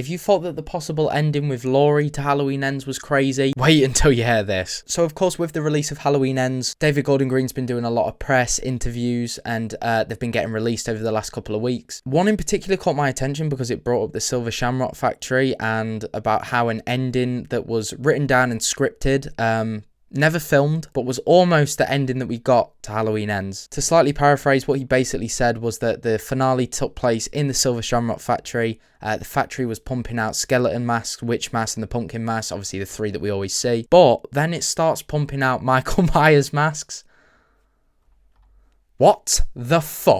If you thought that the possible ending with Laurie to Halloween Ends was crazy, wait until you hear this. So of course, with the release of Halloween Ends, David Gordon Green's been doing a lot of press interviews, and they've been getting released over the last couple of weeks. One in particular caught my attention because it brought up the Silver Shamrock factory and about how an ending that was written down and scripted, never filmed, but was almost the ending that we got to Halloween Ends. To slightly paraphrase, what he basically said was that the finale took place in the Silver Shamrock factory. The factory was pumping out skeleton masks, witch masks, and the pumpkin masks, obviously the three that we always see. But then it starts pumping out Michael Myers masks. What the fuck?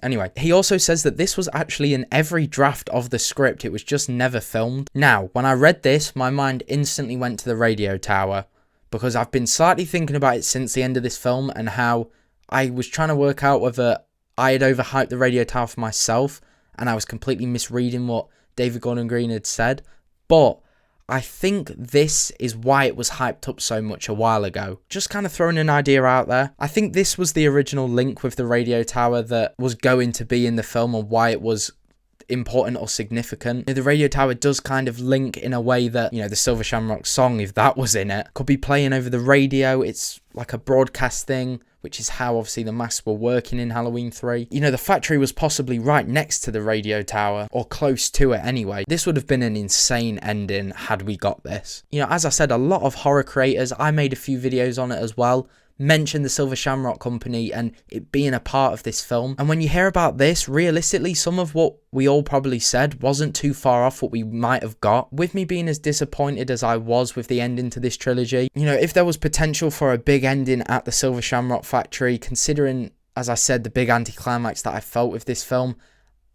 Anyway, he also says that this was actually in every draft of the script. It was just never filmed. Now, when I read this, my mind instantly went to the radio tower, because I've been slightly thinking about it since the end of this film and how I was trying to work out whether I had overhyped the radio tower for myself and I was completely misreading what David Gordon Green had said. But I think this is why it was hyped up so much a while ago. Just kind of throwing an idea out there. I think this was the original link with the radio tower that was going to be in the film, and why it was important or significant. The radio tower does kind of link in a way that, the Silver Shamrock song, if that was in it, could be playing over the radio. It's like a broadcast thing, which is how obviously the masks were working in Halloween 3. The factory was possibly right next to the radio tower, or close to it anyway. This would have been an insane ending had we got this. As I said, a lot of horror creators, I made a few videos on it as well, mention the Silver Shamrock Company and it being a part of this film. And when you hear about this, realistically, some of what we all probably said wasn't too far off what we might have got. With me being as disappointed as I was with the ending to this trilogy, if there was potential for a big ending at the Silver Shamrock factory, considering, as I said, the big anticlimax that I felt with this film,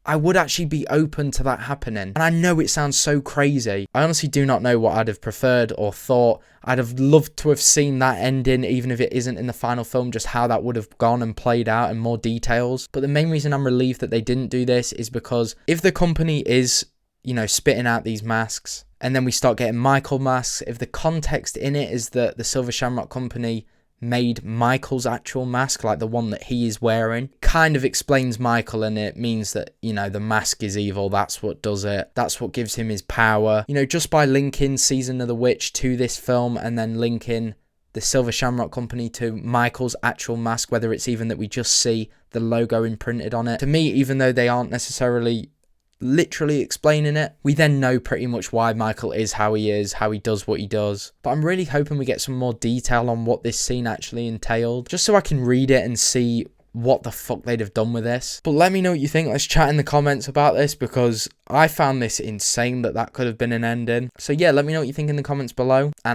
I would actually be open to that happening. And I know it sounds so crazy. I honestly do not know what I'd have preferred or thought. I'd have loved to have seen that ending, even if it isn't in the final film, just how that would have gone and played out in more details. But the main reason I'm relieved that they didn't do this is because if the company is, spitting out these masks, and then we start getting Michael masks, if the context in it is that the Silver Shamrock Company made Michael's actual mask, like the one that he is wearing, kind of explains Michael, and it means that, the mask is evil. That's what does it. That's what gives him his power. Just by linking Season of the Witch to this film, and then linking the Silver Shamrock Company to Michael's actual mask, whether it's even that we just see the logo imprinted on it. To me, even though they aren't necessarily literally explaining it, we then know pretty much why Michael is, how he does what he does. But I'm really hoping we get some more detail on what this scene actually entailed, just so I can read it and see what the fuck they'd have done with this. But let me know what you think. Let's chat in the comments about this, because I found this insane that could have been an ending. So yeah, let me know what you think in the comments below, and